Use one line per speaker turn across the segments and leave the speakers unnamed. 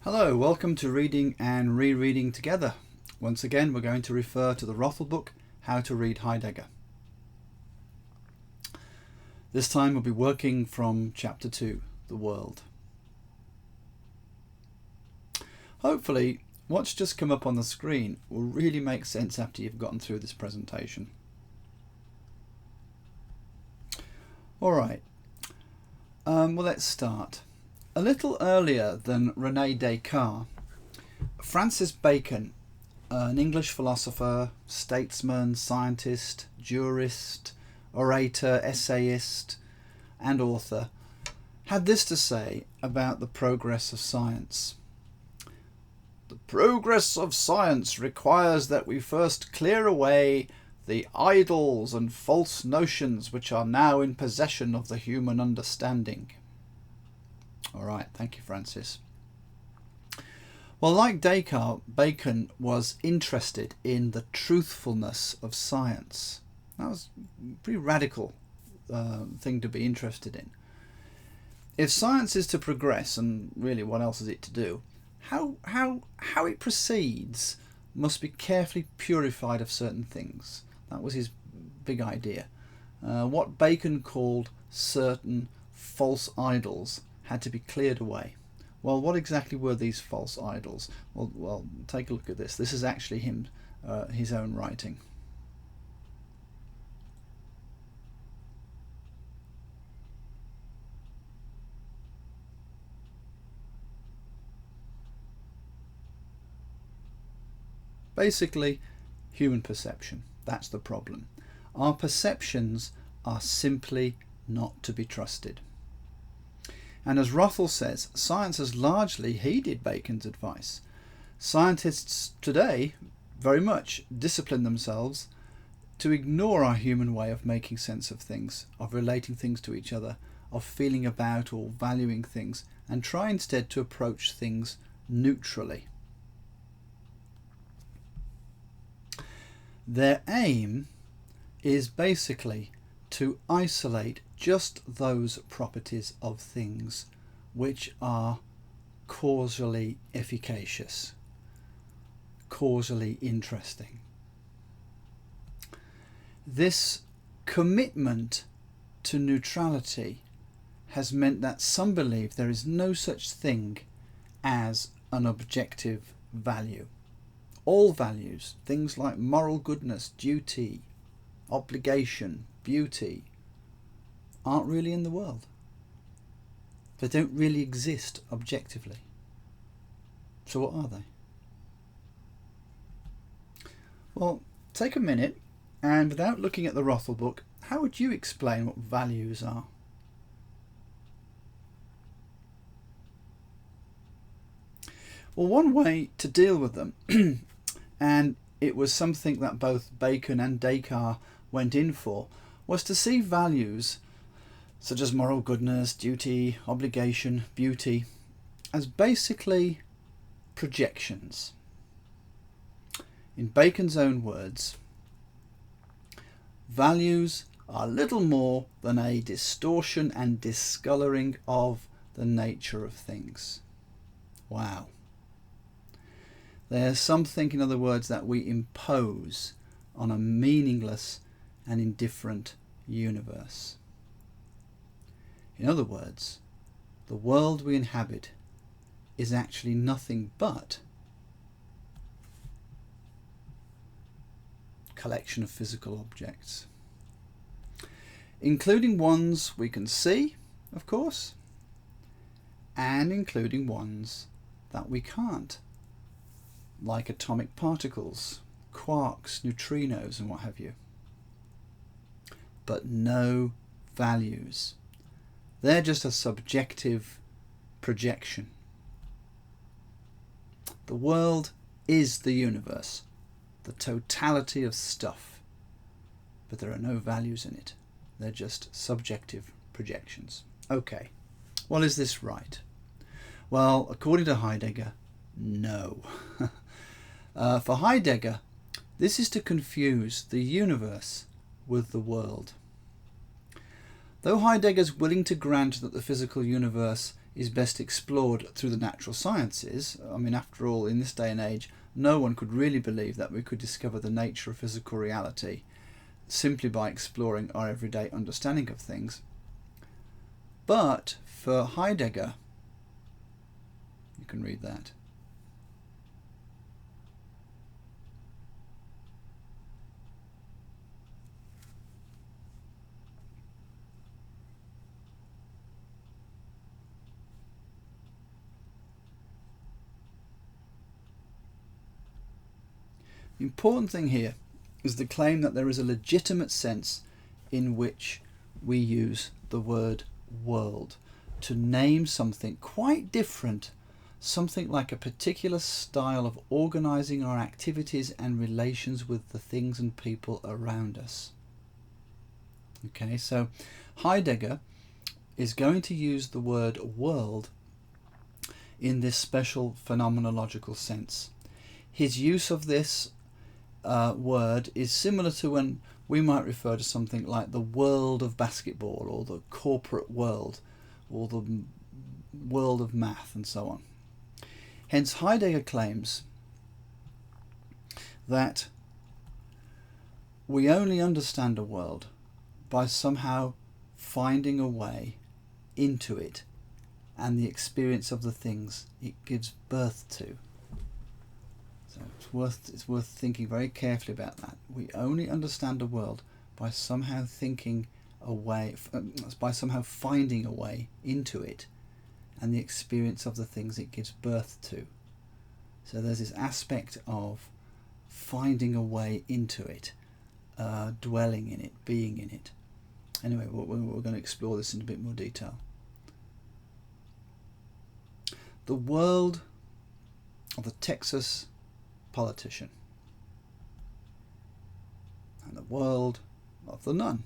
Hello, welcome to Reading and Rereading Together. Once again, we're going to refer to the Wrathall book, How to Read Heidegger. This time we'll be working from Chapter 2, The World. Hopefully, what's just come up on the screen will really make sense after you've gotten through this presentation. Alright, well, let's start. A little earlier than René Descartes, Francis Bacon, an English philosopher, statesman, scientist, jurist, orator, essayist, and author, had this to say about the progress of science. The progress of science requires that we first clear away the idols and false notions which are now in possession of the human understanding. All right, thank you, Francis. Well, like Descartes, Bacon was interested in the truthfulness of science. That was a pretty radical thing to be interested in. If science is to progress, and really what else is it to do, how it proceeds must be carefully purified of certain things. That was his big idea. What Bacon called certain false idols had to be cleared away. Well, what exactly were these false idols? Well, take a look at this. This is actually him, his own writing. Basically, human perception. That's the problem. Our perceptions are simply not to be trusted. And as Wrathall says, science has largely heeded Bacon's advice. Scientists today very much discipline themselves to ignore our human way of making sense of things, of relating things to each other, of feeling about or valuing things, and try instead to approach things neutrally. Their aim is basically to isolate just those properties of things which are causally efficacious, causally interesting. This commitment to neutrality has meant that some believe there is no such thing as an objective value. All values, things like moral goodness, duty, obligation, beauty, aren't really in the world. They don't really exist objectively. So what are they? Well, take a minute and, without looking at the Wrathall book, how would you explain what values are? Well, one way to deal with them, and it was something that both Bacon and Descartes went in for, was to see values such as moral goodness, duty, obligation, beauty, as basically projections. In Bacon's own words, values are little more than a distortion and discolouring of the nature of things. Wow. There's something, in other words, that we impose on a meaningless and indifferent universe. In other words, the world we inhabit is actually nothing but a collection of physical objects, including ones we can see, of course, and including ones that we can't, like atomic particles, quarks, neutrinos, and what have you. But no values. They're just a subjective projection. The world is the universe, the totality of stuff, but there are no values in it. They're just subjective projections. Okay, well, is this right? Well, according to Heidegger, no. For Heidegger, this is to confuse the universe with the world. Though Heidegger is willing to grant that the physical universe is best explored through the natural sciences. I mean, after all, in this day and age, no one could really believe that we could discover the nature of physical reality simply by exploring our everyday understanding of things. But for Heidegger, you can read that. The important thing here is the claim that there is a legitimate sense in which we use the word world to name something quite different, something like a particular style of organizing our activities and relations with the things and people around us. Okay, so Heidegger is going to use the word world in this special phenomenological sense. His use of this word is similar to when we might refer to something like the world of basketball, or the corporate world, or the world of math, and so on. Hence, Heidegger claims that we only understand a world by somehow finding a way into it and the experience of the things it gives birth to. So it's worth thinking very carefully about that. We only understand a world by somehow thinking a way, by somehow finding a way into it, and the experience of the things it gives birth to. So there's this aspect of finding a way into it, dwelling in it, being in it. Anyway, we're going to explore this in a bit more detail. The world of the Texas politician and the world of the nun.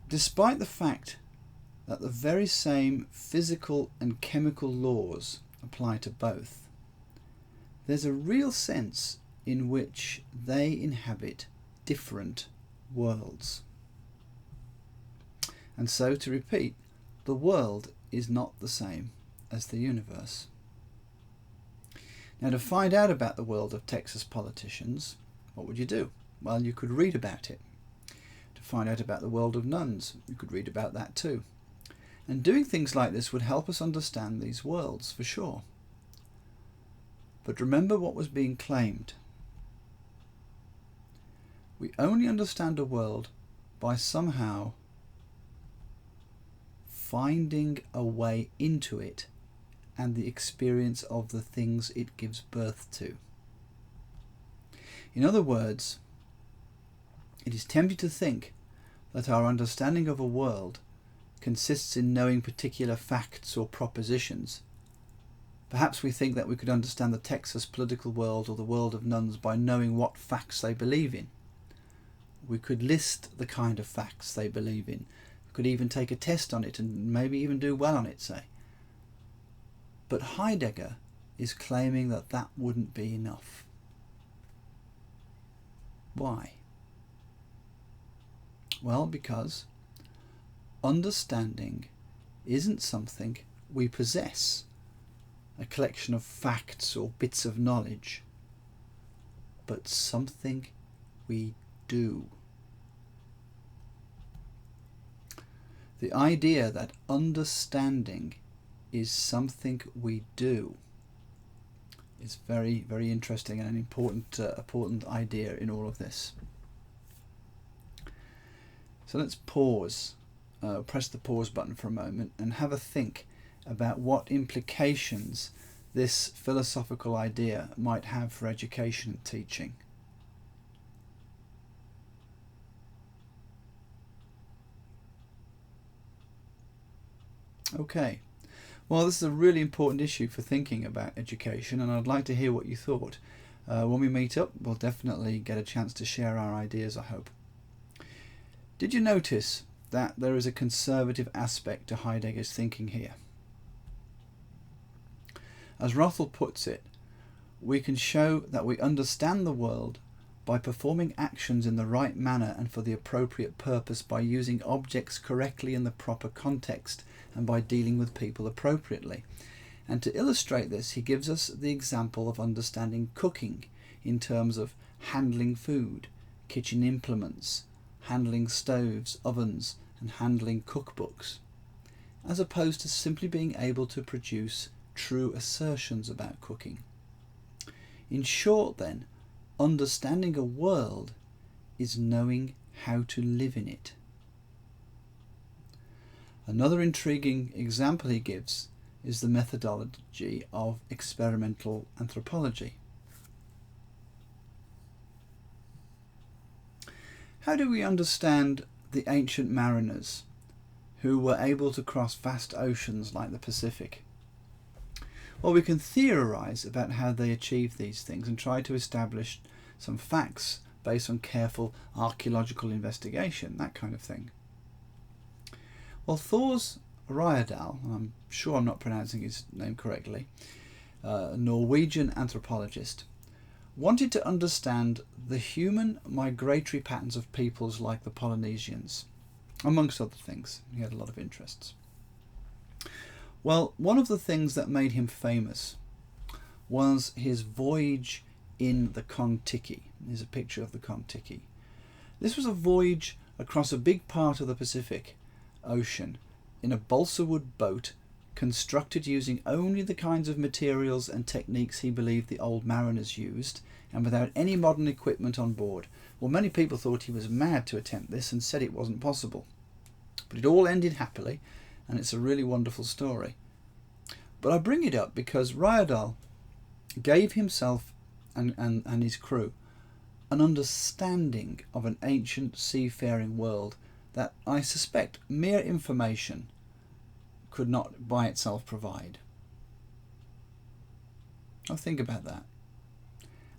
Despite the fact that the very same physical and chemical laws apply to both, there's a real sense in which they inhabit different worlds. And so, to repeat, the world is not the same as the universe. Now, to find out about the world of Texas politicians, what would you do? Well, you could read about it. To find out about the world of nuns, you could read about that too. And doing things like this would help us understand these worlds, for sure. But remember what was being claimed. We only understand a world by somehow finding a way into it and the experience of the things it gives birth to. In other words, it is tempting to think that our understanding of a world consists in knowing particular facts or propositions. Perhaps we think that we could understand the Texas political world or the world of nuns by knowing what facts they believe in. We could list the kind of facts they believe in. We could even take a test on it and maybe even do well on it, say. But Heidegger is claiming that that wouldn't be enough. Why? Well, because understanding isn't something we possess, a collection of facts or bits of knowledge, but something we do. The idea that understanding is something we do is very, very interesting and an important idea in all of this. So let's pause, press the pause button for a moment and have a think about what implications this philosophical idea might have for education and teaching. Okay. Well, this is a really important issue for thinking about education, and I'd like to hear what you thought. When we meet up, we'll definitely get a chance to share our ideas, I hope. Did you notice that there is a conservative aspect to Heidegger's thinking here? As Wrathall puts it, we can show that we understand the world by performing actions in the right manner and for the appropriate purpose, by using objects correctly in the proper context, and by dealing with people appropriately. And to illustrate this, he gives us the example of understanding cooking in terms of handling food, kitchen implements, handling stoves, ovens, and handling cookbooks, as opposed to simply being able to produce true assertions about cooking. In short, then, understanding a world is knowing how to live in it. Another intriguing example he gives is the methodology of experimental anthropology. How do we understand the ancient mariners who were able to cross vast oceans like the Pacific? Well, we can theorize about how they achieved these things and try to establish some facts based on careful archaeological investigation, that kind of thing. Well, Thor's Wrathall, I'm sure I'm not pronouncing his name correctly, a Norwegian anthropologist, wanted to understand the human migratory patterns of peoples like the Polynesians, amongst other things. He had a lot of interests. Well, one of the things that made him famous was his voyage in the Kon-Tiki. Here's a picture of the Kon-Tiki. This was a voyage across a big part of the Pacific Ocean in a balsa wood boat constructed using only the kinds of materials and techniques he believed the old mariners used, and without any modern equipment on board. Well, many people thought he was mad to attempt this and said it wasn't possible. But it all ended happily, and it's a really wonderful story. But I bring it up because Wrathall gave himself and his crew an understanding of an ancient seafaring world that I suspect mere information could not by itself provide. Now think about that.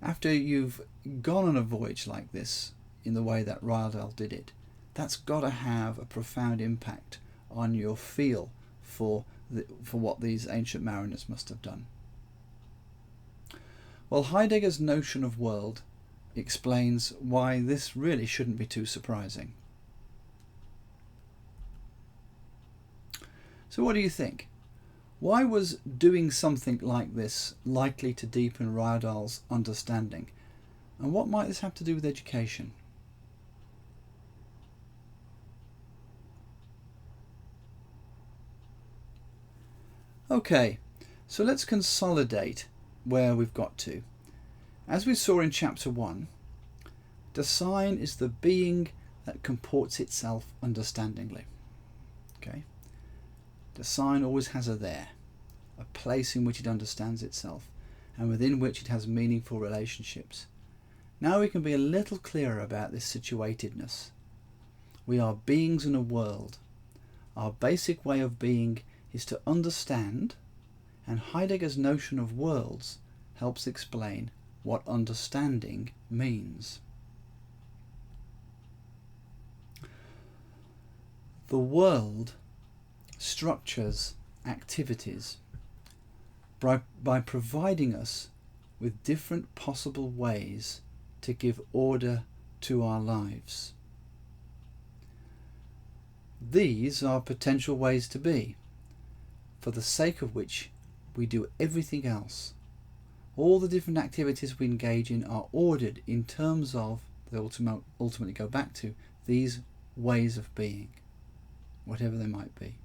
After you've gone on a voyage like this, in the way that Wrathall did it, that's got to have a profound impact on your feel for what these ancient mariners must have done. Well, Heidegger's notion of world explains why this really shouldn't be too surprising. So what do you think? Why was doing something like this likely to deepen Wrathall's understanding? And what might this have to do with education? Okay, so let's consolidate where we've got to. As we saw in chapter 1, Dasein is the being that comports itself understandingly. Okay? Dasein always has a there, a place in which it understands itself, and within which it has meaningful relationships. Now we can be a little clearer about this situatedness. We are beings in a world. Our basic way of being is to understand, and Heidegger's notion of worlds helps explain what understanding means. The world structures activities by providing us with different possible ways to give order to our lives. These are potential ways to be, for the sake of which we do everything else. All the different activities we engage in are ordered in terms of, they ultimately go back to, these ways of being, whatever they might be.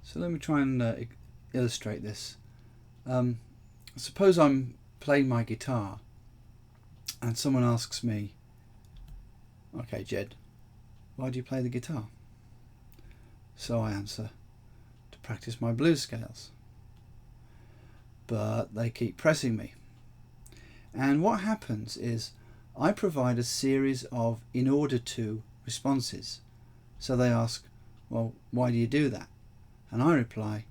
So let me try and illustrate this. Suppose I'm playing my guitar and someone asks me, okay, Jed, why do you play the guitar? So I answer, to practice my blues scales. But they keep pressing me. And what happens is I provide a series of in order to responses. So they ask, well, why do you do that? And I reply,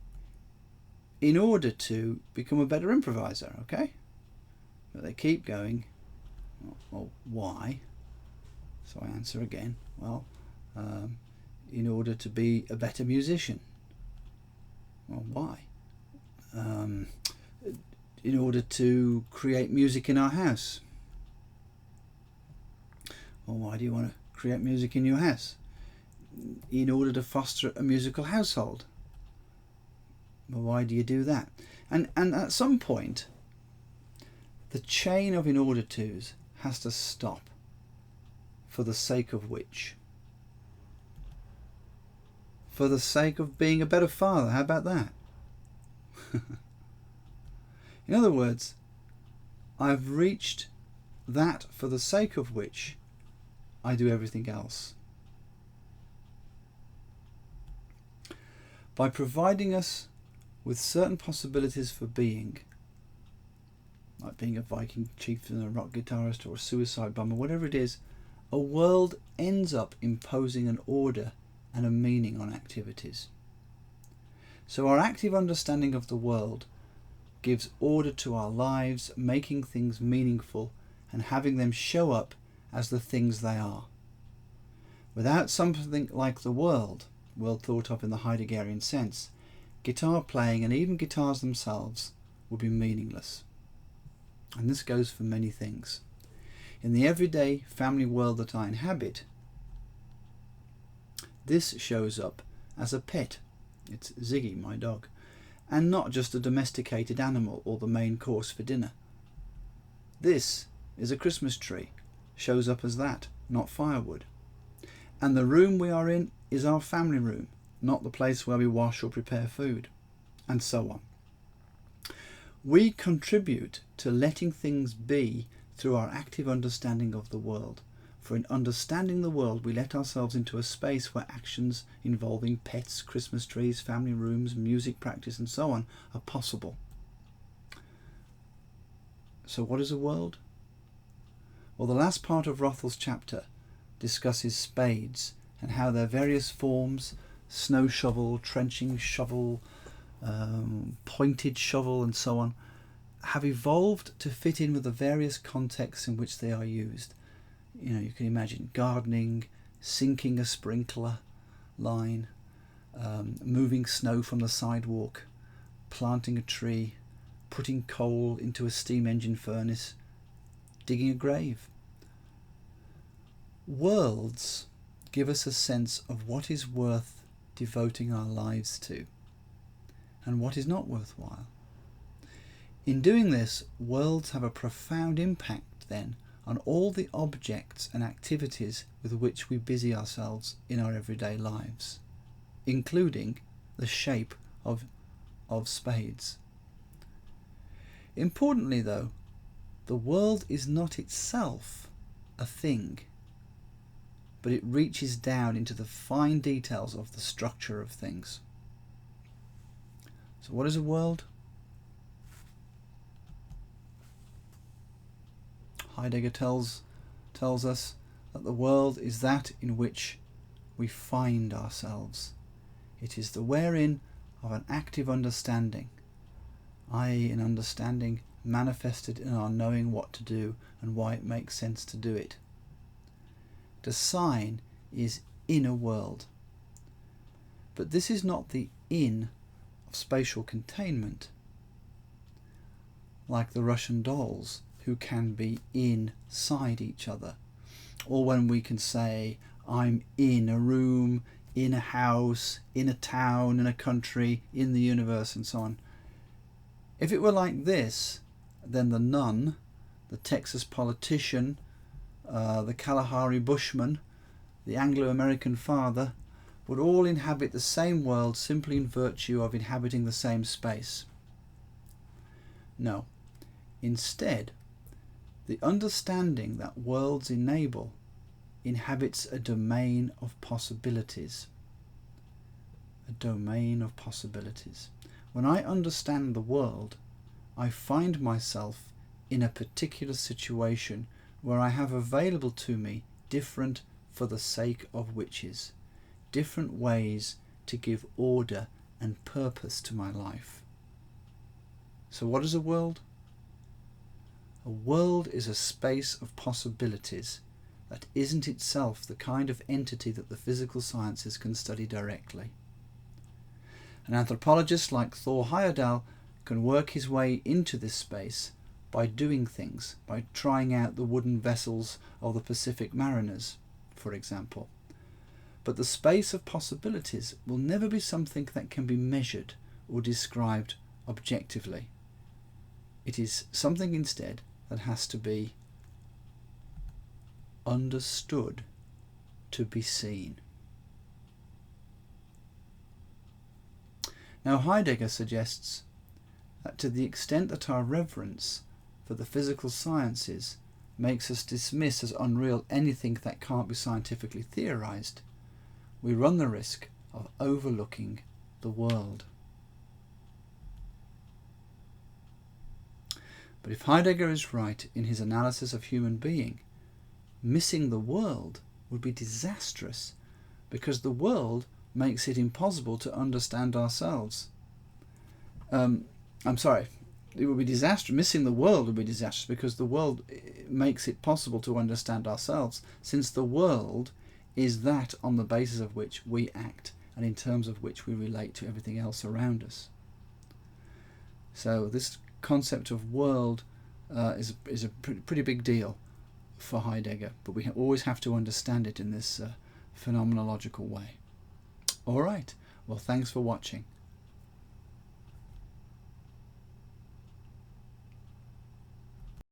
in order to become a better improviser, okay? But they keep going, well, why? So I answer again, well, in order to be a better musician. Well, why? in order to create music in our house. Well, why do you want to create music in your house? In order to foster a musical household. Well, why do you do that? And at some point, the chain of in order tos has to stop, for the sake of which? For the sake of being a better father. How about that? In other words, I've reached that for the sake of which I do everything else. By providing us with certain possibilities for being, like being a Viking chieftain, a rock guitarist, or a suicide bomber, whatever it is, a world ends up imposing an order and a meaning on activities. So our active understanding of the world gives order to our lives, making things meaningful and having them show up as the things they are. Without something like the world thought of in the Heideggerian sense, guitar playing and even guitars themselves would be meaningless. And this goes for many things. In the everyday family world that I inhabit, this shows up as a pet. It's Ziggy, my dog, and not just a domesticated animal or the main course for dinner. This is a Christmas tree, shows up as that, not firewood. And the room we are in is our family room, not the place where we wash or prepare food, and so on. We contribute to letting things be through our active understanding of the world. For in understanding the world, we let ourselves into a space where actions involving pets, Christmas trees, family rooms, music practice, and so on are possible. So what is a world? Well, the last part of Wrathall's chapter discusses spades and how their various forms, snow shovel, trenching shovel, pointed shovel, and so on, have evolved to fit in with the various contexts in which they are used. You know, you can imagine gardening, sinking a sprinkler line, moving snow from the sidewalk, planting a tree, putting coal into a steam engine furnace, digging a grave. Worlds give us a sense of what is worth devoting our lives to and what is not worthwhile. In doing this, worlds have a profound impact then on all the objects and activities with which we busy ourselves in our everyday lives, including the shape of spades. Importantly though, the world is not itself a thing, but it reaches down into the fine details of the structure of things. So what is a world? Heidegger tells us that the world is that in which we find ourselves. It is the wherein of an active understanding, i.e. an understanding manifested in our knowing what to do and why it makes sense to do it. To sign is in a world. But this is not the in of spatial containment, like the Russian dolls who can be inside each other, or when we can say I'm in a room, in a house, in a town, in a country, in the universe, and so on. If it were like this, then the nun, the Texas politician, the Kalahari bushman, the Anglo-American father would all inhabit the same world simply in virtue of inhabiting the same space. No, instead, the understanding that worlds enable inhabits a domain of possibilities. A domain of possibilities. When I understand the world, I find myself in a particular situation where I have available to me different for the sake of whiches, different ways to give order and purpose to my life. So what is a world? A world is a space of possibilities that isn't itself the kind of entity that the physical sciences can study directly. An anthropologist like Thor Heyerdahl can work his way into this space by doing things, by trying out the wooden vessels of the Pacific mariners, for example. But the space of possibilities will never be something that can be measured or described objectively. It is something instead that has to be understood to be seen. Now Heidegger suggests that to the extent that our reverence for the physical sciences makes us dismiss as unreal anything that can't be scientifically theorized, we run the risk of overlooking the world. But if Heidegger is right in his analysis of human being, missing the world would be disastrous, because the world makes it impossible to understand ourselves. It would be disastrous. Missing the world would be disastrous because the world makes it possible to understand ourselves, since the world is that on the basis of which we act and in terms of which we relate to everything else around us. So this concept of world is a pretty big deal for Heidegger, but we always have to understand it in this phenomenological way. All right, well, thanks for watching.